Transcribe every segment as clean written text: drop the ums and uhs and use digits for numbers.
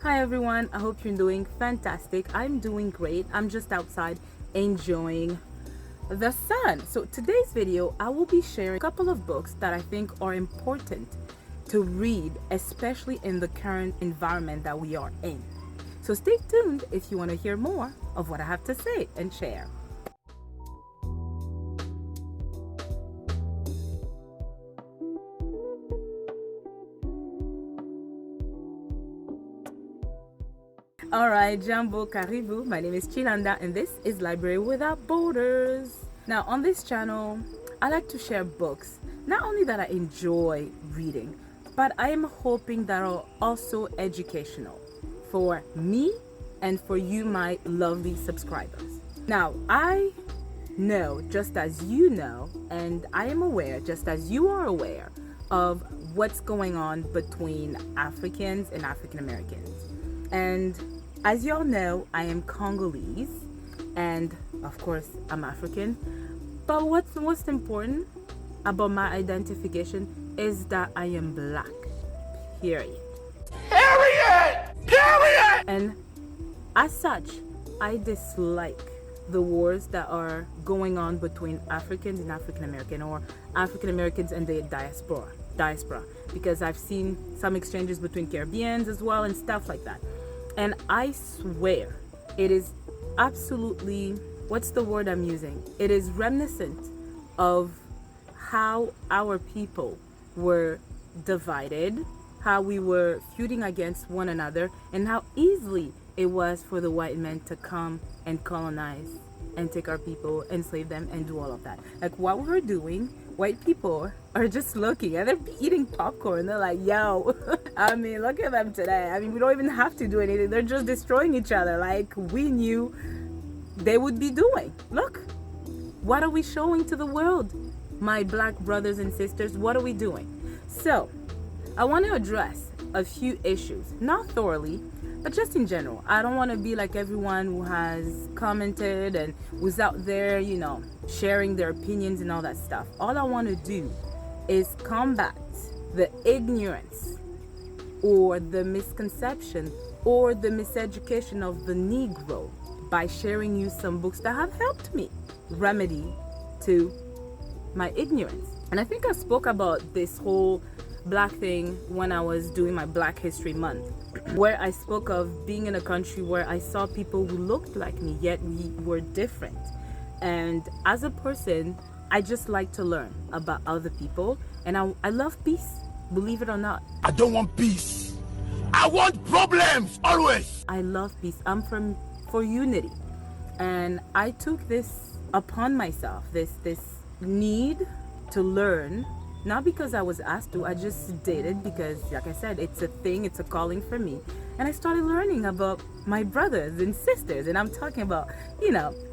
Hi everyone, I hope you're doing fantastic. I'm doing great. I'm just outside enjoying the sun. So today's video, I will be sharing a couple of books that I think are important to read, especially in the current environment that we are in. So stay tuned if you want to hear more of what I have to say and share. Alright, Jambo Karibu. My name is Chilanda and this is Library Without Borders. Now, on this channel, I like to share books, not only that I enjoy reading, but I am hoping that are also educational for me and for you, my lovely subscribers. Now, I know, just as you know, and I am aware, just as you are aware, of what's going on between Africans and African Americans. And as y'all know, I am Congolese, and of course, I'm African. But what's most important about my identification is that I am Black. Period. Period! And as such, I dislike the wars that are going on between Africans and African American, or African Americans and the diaspora, because I've seen some exchanges between Caribbeans as well and stuff like that. And I swear it is absolutely, what's the word I'm using? It is reminiscent of how our people were divided, how we were feuding against one another, and how easily it was for the white men to come and colonize and take our people, enslave them, and do all of that. Like what we're doing, white people are just looking and they're eating popcorn. They're like, yo, I mean, look at them today. I mean, we don't even have to do anything. They're just destroying each other like we knew they would be doing. Look, what are we showing to the world? My Black brothers and sisters, what are we doing? So, I want to address a few issues, not thoroughly, but just in general. I don't want to be like everyone who has commented and was out there, sharing their opinions and all that stuff. All I want to do is combat the ignorance or the misconception or the miseducation of the Negro by sharing you some books that have helped me remedy to my ignorance. And I think I spoke about this whole Black thing when I was doing my Black History Month, where I spoke of being in a country where I saw people who looked like me, yet we were different. And as a person, I just like to learn about other people, and I love peace, believe it or not. I don't want peace. I want problems, always. I love peace. I'm for unity. And I took this upon myself, this need to learn. Not because I was asked to, I just did it because, like I said, it's a thing, it's a calling for me. And I started learning about my brothers and sisters. And I'm talking about,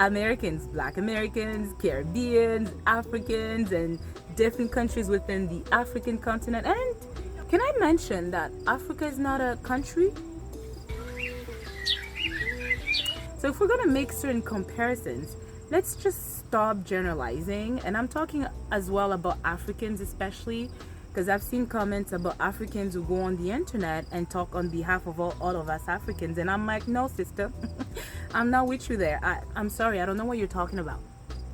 Americans, Black Americans, Caribbeans, Africans, and different countries within the African continent. And can I mention that Africa is not a country? So if we're going to make certain comparisons, let's just stop generalizing. And I'm talking as well about Africans, especially because I've seen comments about Africans who go on the internet and talk on behalf of all of us Africans, and I'm like, no sister, I'm not with you there. I'm sorry, I don't know what you're talking about.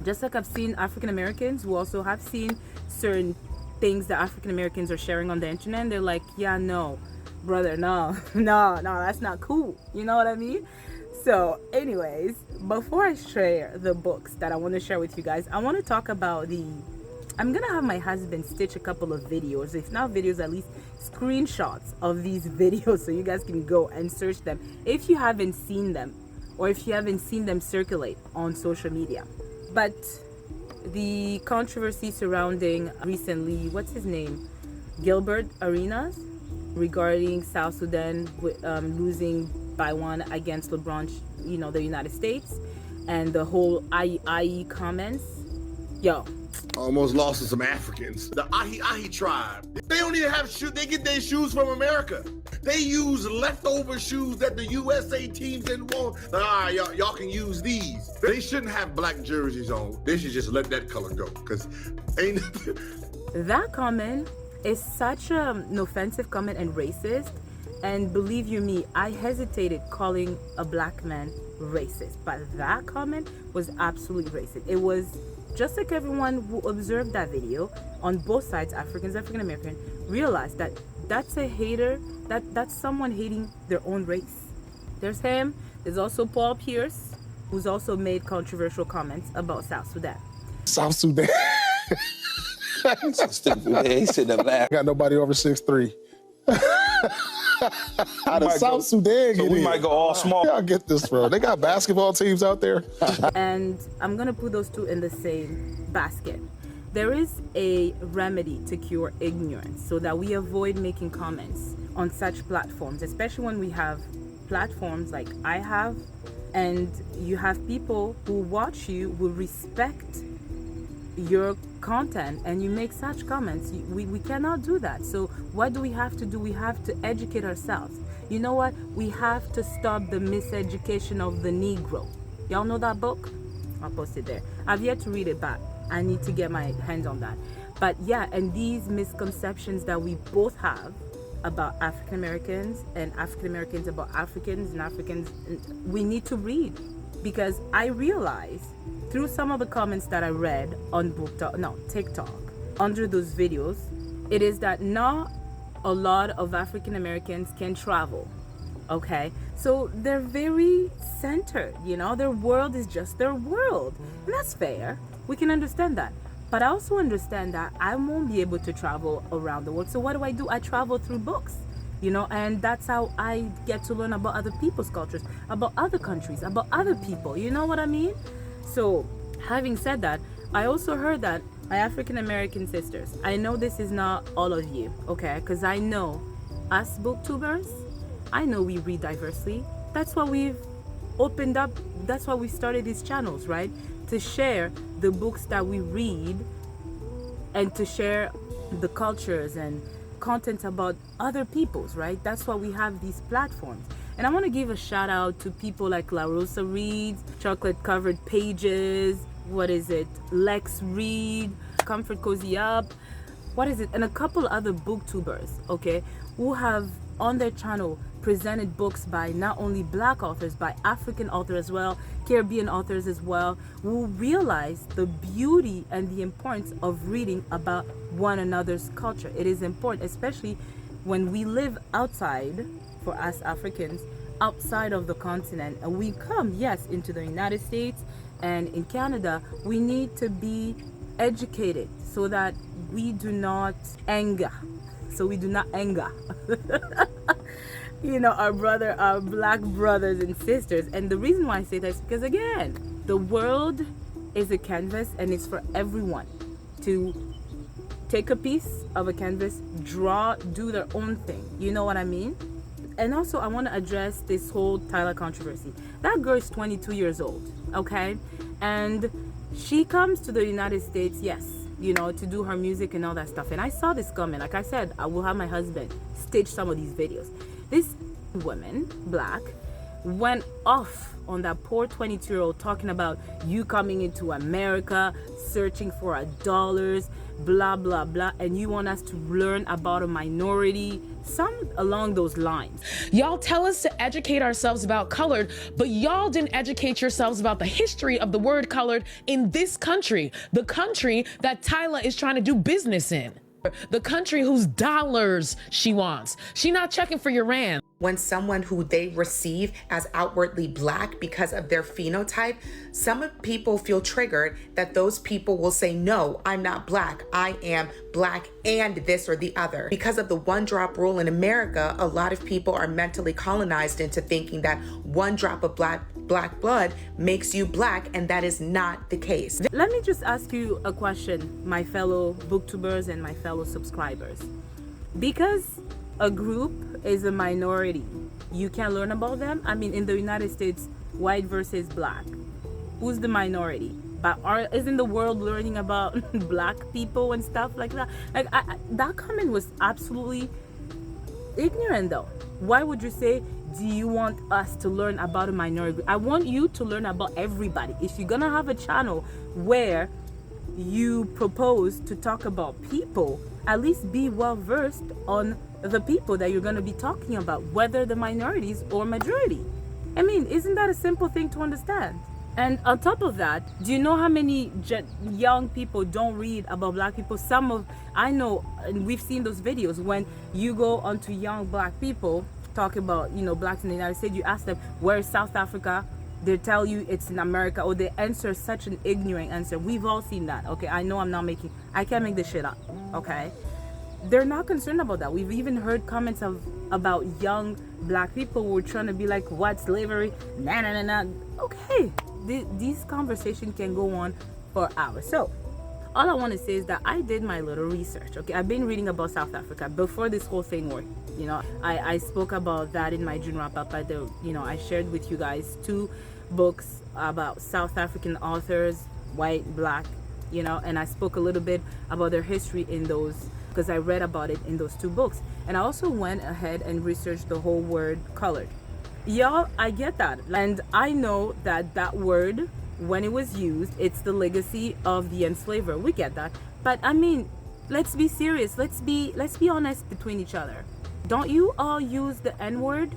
Just like I've seen African Americans who also have seen certain things that African Americans are sharing on the internet, and they're like, yeah, no brother, no, that's not cool, you know what I mean? So anyways, before I share the books that I want to share with you guys, I want to talk about I'm going to have my husband stitch a couple of videos, if not videos, at least screenshots of these videos so you guys can go and search them if you haven't seen them, or if you haven't seen them circulate on social media. But the controversy surrounding recently, what's his name? Gilbert Arenas, regarding South Sudan losing by 1 against LeBron, the United States, and the whole IE comments. Yo, Almost lost to some Africans. The Ahi tribe. They don't even have shoes. They get their shoes from America. They use leftover shoes that the USA teams didn't want. Y'all can use these. They shouldn't have black jerseys on. They should just let that color go. Because ain't that comment is such an offensive comment and racist And believe you me, I hesitated calling a black man racist, but that comment was absolutely racist. It was just like everyone who observed that video on both sides, Africans, African American, realized that that's a hater, that's someone hating their own race. There's him. There's also Paul Pierce, who's also made controversial comments about South Sudan. South Sudan. He's sitting there laughing. Got nobody over 6'3". How does South Sudan So get we in? might go all small. Y'all get this, bro. They got basketball teams out there. And I'm gonna put those two in the same basket. There is a remedy to cure ignorance so that we avoid making comments on such platforms, especially when we have platforms like I have, and you have people who watch you, will respect your content, and you make such comments. We cannot do that. So what do we have to do? We have to educate ourselves. You know what? We have to stop the miseducation of the Negro. Y'all know that book? I'll post it there. I've yet to read it, but I need to get my hands on that. But yeah, and these misconceptions that we both have about African Americans and African Americans about Africans and Africans, we need to read, because I realize through some of the comments that I read on TikTok under those videos, it is that not a lot of African Americans can travel. Okay, so they're very centered, you know, their world is just their world, and that's fair. We can understand that. But I also understand that I won't be able to travel around the world. So what do? I travel through books, you know, and that's how I get to learn about other people's cultures, about other countries, about other people. You know what I mean? So having said that, I also heard that my African American sisters, I know this is not all of you, okay? Because I know us booktubers, I know we read diversely. That's why we've opened up, that's why we started these channels, right? To share the books that we read and to share the cultures and content about other people's, right? That's why we have these platforms. And I want to give a shout out to people like La Rosa Reads, Chocolate Covered Pages, Lex Read, Comfort Cozy Up, and a couple other booktubers, okay, who have on their channel presented books by not only Black authors, by African authors as well, Caribbean authors as well, who realize the beauty and the importance of reading about one another's culture. It is important, especially when we live outside, for us Africans, outside of the continent, and we come, yes, into the United States and in Canada. We need to be educated so that we do not anger. You know, our Black brothers and sisters. And the reason why I say that is because, again, the world is a canvas, and it's for everyone to take a piece of a canvas, draw, do their own thing. You know what I mean? And also, I want to address this whole Tyler controversy. That girl is 22 years old, okay? And she comes to the United States, yes, you know, to do her music and all that stuff. And I saw this comment. Like I said, I will have my husband stage some of these videos. This woman, Black, went off on that poor 22-year-old, talking about you coming into America, searching for dollars, blah, blah, blah, and you want us to learn about a minority, some along those lines. Y'all tell us to educate ourselves about colored, but y'all didn't educate yourselves about the history of the word colored in this country, the country that Tyler is trying to do business in. The country whose dollars she wants. She not checking for your rand. When someone who they receive as outwardly Black because of their phenotype, some people feel triggered that those people will say, no, I'm not Black. I am Black and this or the other. Because of the one drop rule in America, a lot of people are mentally colonized into thinking that one drop of black blood makes you Black, and that is not the case. Let me just ask you a question, my fellow booktubers and my fellow subscribers. Because a group is a minority, you can learn about them. I mean, in the United States, white versus Black, who's the minority? But isn't the world learning about Black people and stuff like that? Like that comment was absolutely ignorant, though. Why would you say, do you want us to learn about a minority? I want you to learn about everybody. If you're gonna have a channel where you propose to talk about people, at least be well versed on the people that you're going to be talking about, whether the minorities or majority. I mean, isn't that a simple thing to understand? And on top of that, do you know how many young people don't read about black people? I know, and we've seen those videos when you go onto young black people talk about, blacks in the United States, you ask them, where is South Africa? They tell you it's in America, or they answer such an ignorant answer. We've all seen that, okay? I know I can't make this shit up, okay? They're not concerned about that. We've even heard comments about young black people who are trying to be like, what, slavery? Nah. Okay, these conversations can go on for hours. So all I want to say is that I did my little research, okay? I've been reading about South Africa before this whole thing worked. I spoke about that in my June wrap-up. I shared with you guys 2 books about South African authors, white, black, and I spoke a little bit about their history in those, because I read about it in those 2 books. And I also went ahead and researched the whole word colored. Y'all, I get that. And I know that word, when it was used, it's the legacy of the enslaver. We get that. But I mean, let's be serious. Let's be honest between each other. Don't you all use the N-word?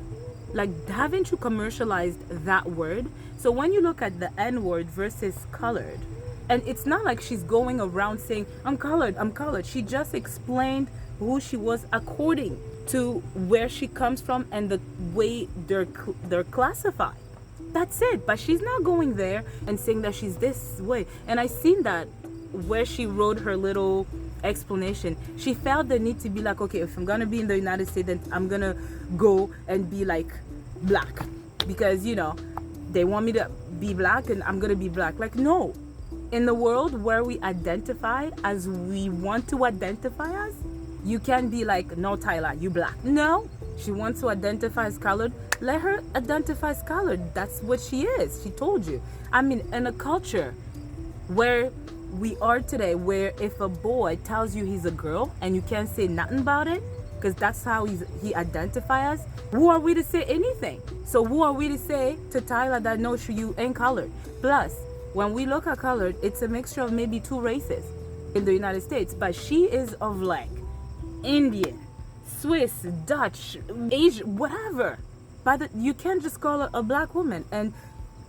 Like, haven't you commercialized that word? So when you look at the N-word versus colored, and it's not like she's going around saying, I'm colored. She just explained who she was according to where she comes from and the way they're classified. That's it. But she's not going there and saying that she's this way. And I seen that where she wrote her little explanation. She felt the need to be like, okay, if I'm gonna be in the United States, then I'm gonna go and be like black, because they want me to be black and I'm gonna be black. Like, no. In the world where we identify as we want to identify as, you can't be like, no, Tyler, you black. No, she wants to identify as colored. Let her identify as colored. That's what she is. She told you. I mean, in a culture where we are today, where if a boy tells you he's a girl and you can't say nothing about it, because that's how he identifies us, who are we to say anything? So who are we to say to Tyler that no, you ain't colored? Plus, when we look at colored, it's a mixture of maybe 2 races in the United States, but she is of like Indian, Swiss, Dutch, Asian, whatever. But you can't just call her a black woman. And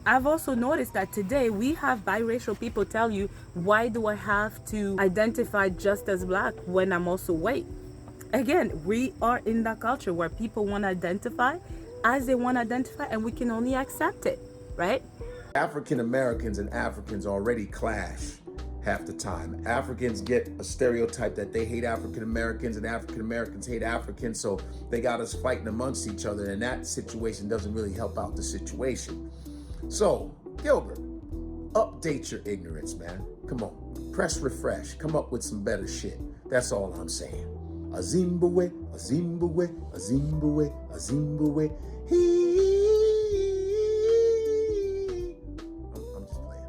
I've also noticed that today we have biracial people tell you, why do I have to identify just as black when I'm also white? Again, we are in that culture where people want to identify as they want to identify, and we can only accept it, right? African Americans and Africans already clash half the time. Africans get a stereotype that they hate African Americans and African Americans hate Africans, so they got us fighting amongst each other, and that situation doesn't really help out the situation. So, Gilbert, update your ignorance, man. Come on, press refresh, come up with some better shit. That's all I'm saying. A Zimbabwe, a Zimbabwe, a Zimbabwe, a Zimbabwe. I'm just playing.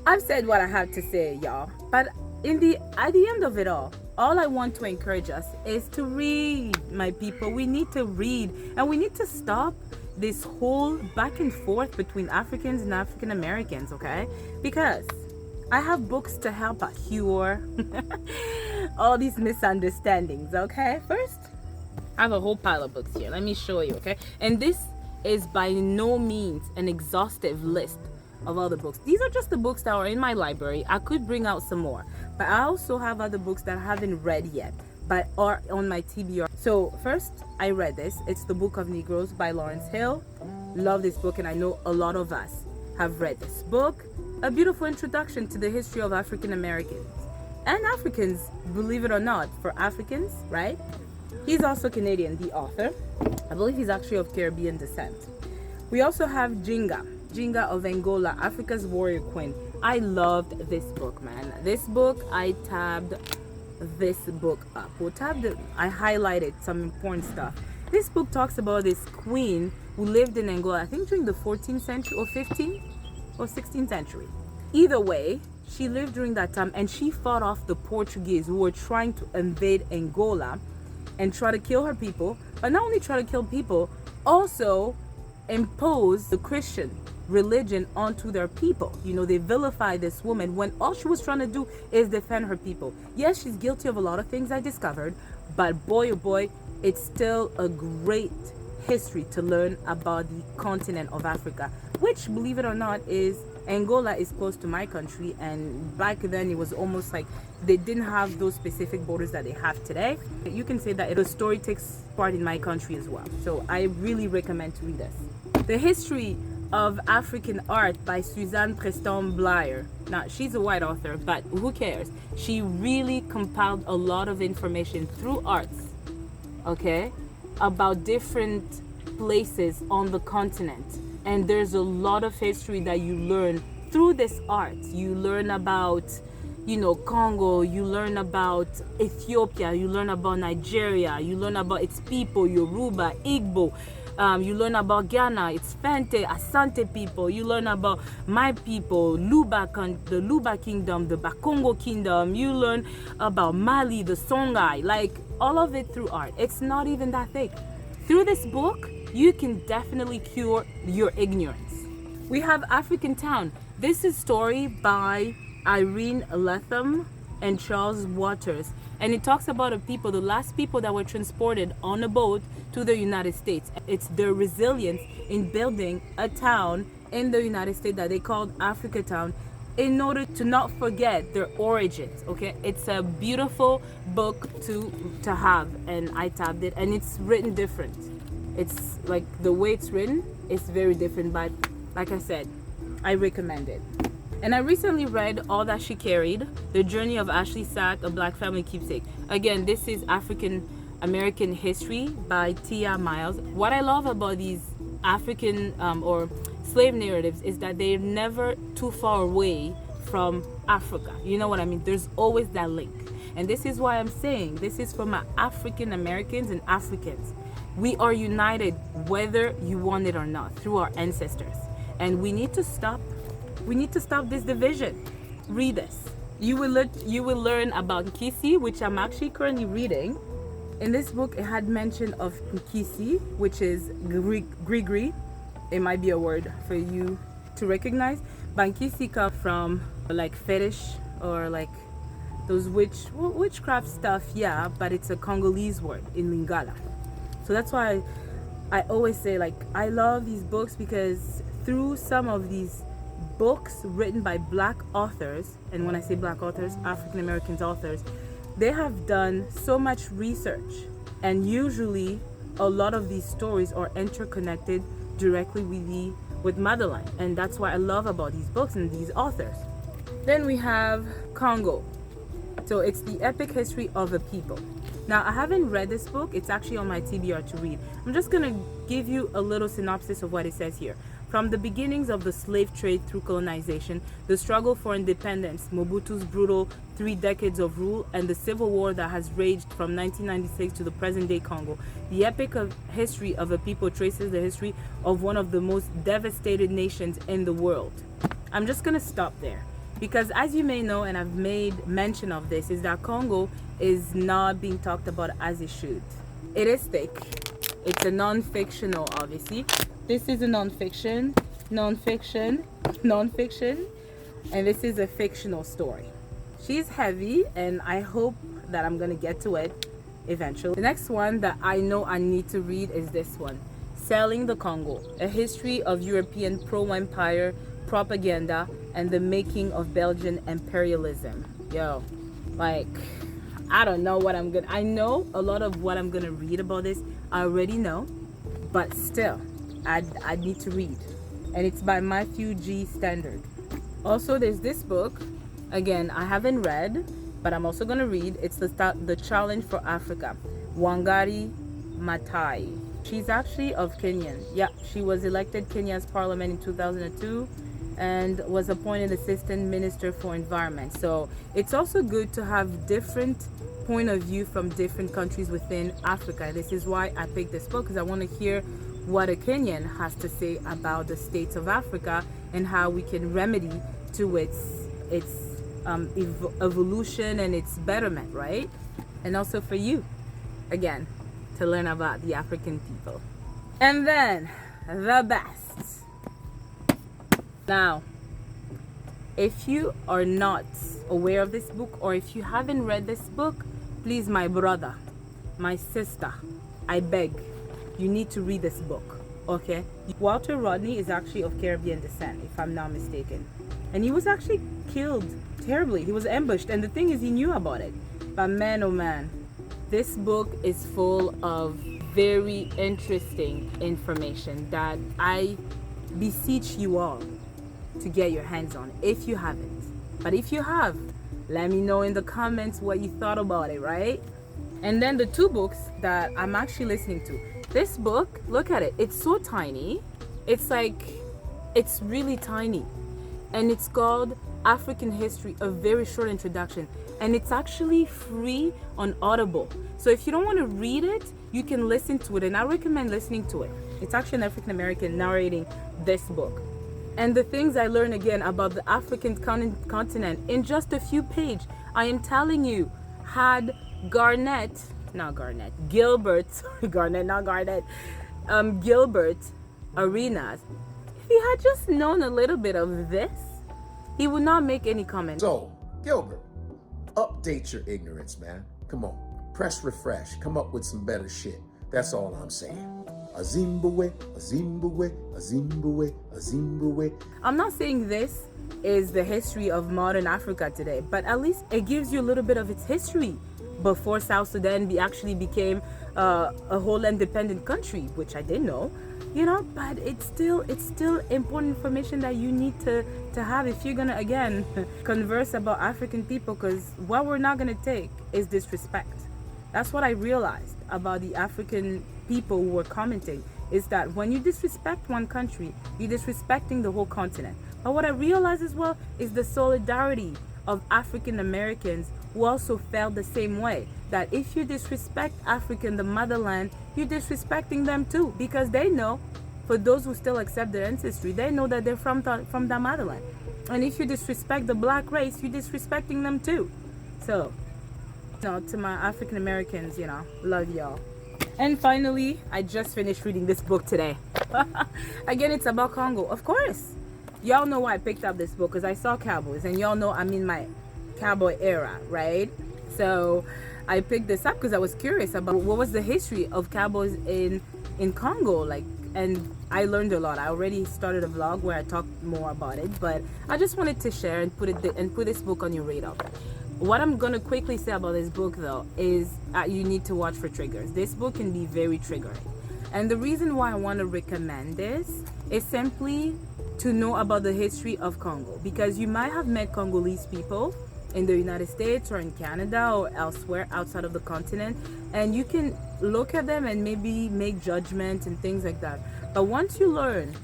I've said what I have to say, y'all. But at the end of it all I want to encourage us is to read, my people. We need to read, and we need to stop this whole back and forth between Africans and African Americans, okay? Because I have books to help us cure all these misunderstandings, okay? First, I have a whole pile of books here. Let me show you, okay? And this is by no means an exhaustive list of all the books. These are just the books that are in my library. I could bring out some more, but I also have other books that I haven't read yet, but are on my TBR. So first, I read this. It's The Book of Negroes by Lawrence Hill. Love this book, and I know a lot of us have read this book. A beautiful introduction to the history of African Americans and Africans, believe it or not, for Africans, right? He's also Canadian, the author. I believe he's actually of Caribbean descent. We also have Jinga of Angola, Africa's Warrior Queen. I loved this book, man. This book, I tabbed this book up. I highlighted some important stuff. This book talks about this queen who lived in Angola, I think during the 14th century or 15th or 16th century. Either way, she lived during that time, and she fought off the Portuguese who were trying to invade Angola and try to kill her people. But not only try to kill people, also impose the Christian religion onto their people. You know, they vilify this woman when all she was trying to do is defend her people. Yes, she's guilty of a lot of things, I discovered, but boy oh boy, it's still a great history to learn about the continent of Africa, which, believe it or not, is Angola is close to my country, and back then it was almost like they didn't have those specific borders that they have today. You can say that the story takes part in my country as well. So I really recommend to read this. The History of African Art by Suzanne Preston Blair. Now, she's a white author, but who cares? She really compiled a lot of information through arts, okay, about different places on the continent. And there's a lot of history that you learn through this art. You learn about, Congo, you learn about Ethiopia, you learn about Nigeria, you learn about its people, Yoruba, Igbo. You learn about Ghana, it's Fante, Asante people. You learn about my people, the Luba Kingdom, the Bakongo Kingdom. You learn about Mali, the Songhai, like all of it through art. It's not even that thick. Through this book, you can definitely cure your ignorance. We have African Town. This is a story by Irene Latham and Charles Waters. And it talks about the last people that were transported on a boat to the United States. It's their resilience in building a town in the United States that they called Africa Town in order to not forget their origins, okay? It's a beautiful book to have, and I tabbed it, and it's written different. It's like the way it's written is very different, but like I said, I recommend it. And I recently read All That She Carried, The Journey of Ashley Sack, A Black Family Keepsake. Again, this is African American history by Tia Miles. What I love about these African or slave narratives is that they're never too far away from Africa. You know what I mean? There's always that link. And this is why I'm saying this is for my African Americans and Africans. We are united whether you want it or not through our ancestors. And we need to stop this division. Read this. You will learn about Nkisi, which I'm actually currently reading. In this book, it had mention of Nkisi, which is Grigri. It might be a word for you to recognize. But Nkisi comes from like fetish or like those witchcraft stuff, yeah, but it's a Congolese word in Lingala. So that's why I always say, like, I love these books because through some of these books written by Black authors, and when I say Black authors, African American authors, they have done so much research, and usually a lot of these stories are interconnected directly with motherland, and that's what I love about these books and these authors. Then we have Congo. So it's the epic history of a people. Now, I haven't read this book. It's actually on my TBR to read. I'm just going to give you a little synopsis of what it says here. From the beginnings of the slave trade through colonization, the struggle for independence, Mobutu's brutal 3 decades of rule, and the civil war that has raged from 1996 to the present-day Congo, the epic of history of a people traces the history of one of the most devastated nations in the world. I'm just going to stop there. Because as you may know, and I've made mention of this, is that Congo is not being talked about as it should. It is thick. It's a non-fictional, obviously. This is a non-fiction, and this is a fictional story. She's heavy, and I hope that I'm gonna get to it eventually. The next one that I know I need to read is this one, Selling the Congo, A History of European Pro-Empire Propaganda and the Making of Belgian Imperialism. Yo, like, I don't know what I know a lot of what I'm gonna read about this. I already know, but still, I need to read. And it's by Matthew G. Standard. Also, there's this book. Again, I haven't read, but I'm also gonna read. It's the Challenge for Africa, Wangari Maathai. She's actually of Kenyan. Yeah, she was elected Kenya's parliament in 2002 and was appointed Assistant Minister for Environment. So it's also good to have different point of view from different countries within Africa. This is why I picked this book, because I want to hear what a Kenyan has to say about the states of Africa and how we can remedy to its evolution and its betterment, right? And also for you, again, to learn about the African people. And then the best. Now, if you are not aware of this book, or if you haven't read this book, please, my brother, my sister, I beg, you need to read this book, okay? Walter Rodney is actually of Caribbean descent, if I'm not mistaken. And he was actually killed terribly. He was ambushed, and the thing is, he knew about it. But man, oh man, this book is full of very interesting information that I beseech you all to get your hands on if you haven't. But if you have, let me know in the comments what you thought about it, right? And then the two books that I'm actually listening to. This book, look at it. It's so tiny. It's really tiny. And it's called African History, a very short introduction. And it's actually free on Audible. So if you don't want to read it, you can listen to it. And I recommend listening to it. It's actually an African American narrating this book. And the things I learned again about the African continent in just a few pages, I am telling you, had Gilbert Arenas, if he had just known a little bit of this, he would not make any comment. So, Gilbert, update your ignorance, man. Come on, press refresh, come up with some better shit. That's all I'm saying. A Zimbabwe, a Zimbabwe, a Zimbabwe, a Zimbabwe. I'm not saying this is the history of modern Africa today, but at least it gives you a little bit of its history before South Sudan actually became a whole independent country, which I didn't know, you know. But it's still important information that you need to have if you're gonna again converse about African people, because what we're not gonna take is disrespect. That's what I realized about the African people who were commenting, is that when you disrespect one country, you're disrespecting the whole continent. But what I realized as well is the solidarity of African Americans who also felt the same way, that if you disrespect African, the motherland, you're disrespecting them too, because they know, for those who still accept their ancestry, they know that they're from the motherland. And if you disrespect the black race, you're disrespecting them too. So, to my African Americans, love y'all. And finally, I just finished reading this book today. Again, it's about Congo. Of course, y'all know why I picked up this book, because I saw cowboys, and y'all know I'm in my cowboy era, right? So I picked this up because I was curious about what was the history of cowboys in Congo, and I learned a lot. I already started a vlog where I talked more about it, but I just wanted to share and put this book on your radar. What I'm gonna quickly say about this book though is you need to watch for triggers. This book can be very triggering, and the reason why I want to recommend this is simply to know about the history of Congo, because you might have met Congolese people in the United States or in Canada or elsewhere outside of the continent, and you can look at them and maybe make judgments and things like that. But once you learn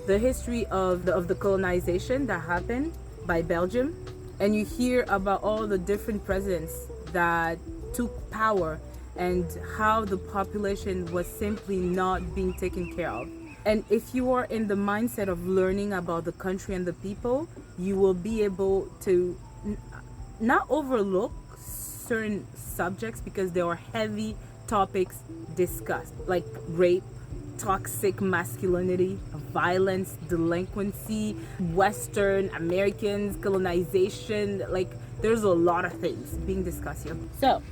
the history of the colonization that happened by Belgium, and you hear about all the different presidents that took power and how the population was simply not being taken care of, and if you are in the mindset of learning about the country and the people, you will be able to not overlook certain subjects, because there are heavy topics discussed, like rape, toxic masculinity, violence, delinquency, Western Americans, colonization. There's a lot of things being discussed here. So,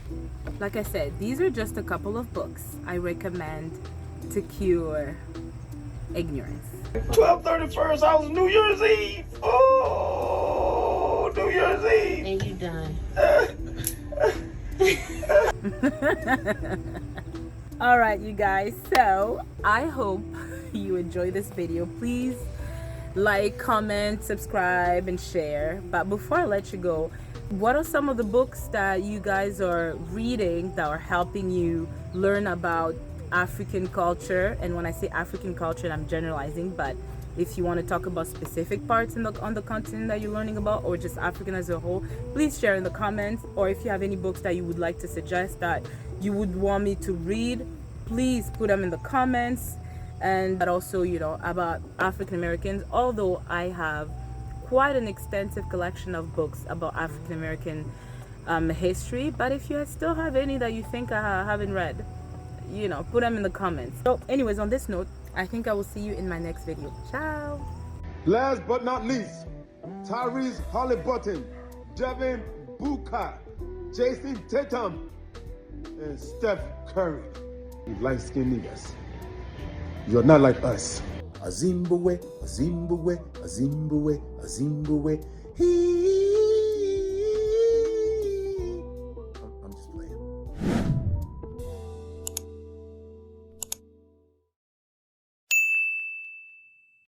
like I said, these are just a couple of books I recommend to cure ignorance. 12/31st, I was New Year's Eve. Oh, New Year's Eve. And you done. All right, you guys. So I hope you enjoy this video. Please like, comment, subscribe, and share. But before I let you go, what are some of the books that you guys are reading that are helping you learn about African culture? And when I say African culture, I'm generalizing, but if you want to talk about specific parts on the continent that you're learning about, or just African as a whole, please share in the comments. Or if you have any books that you would like to suggest that you would want me to read, please put them in the comments. And but also, about African Americans, although I have quite an extensive collection of books about African American history, but if you still have any that you think I haven't read, put them in the comments. So anyways, on this note, I think I will see you in my next video. Ciao. Last but not least, Tyrese Halliburton, Devin Booker, Jason Tatum, and Steph Curry. You light-skinned niggas. You're not like us. A Zimbabwe, a Zimbabwe, a Zimbabwe, a Zimbabwe. He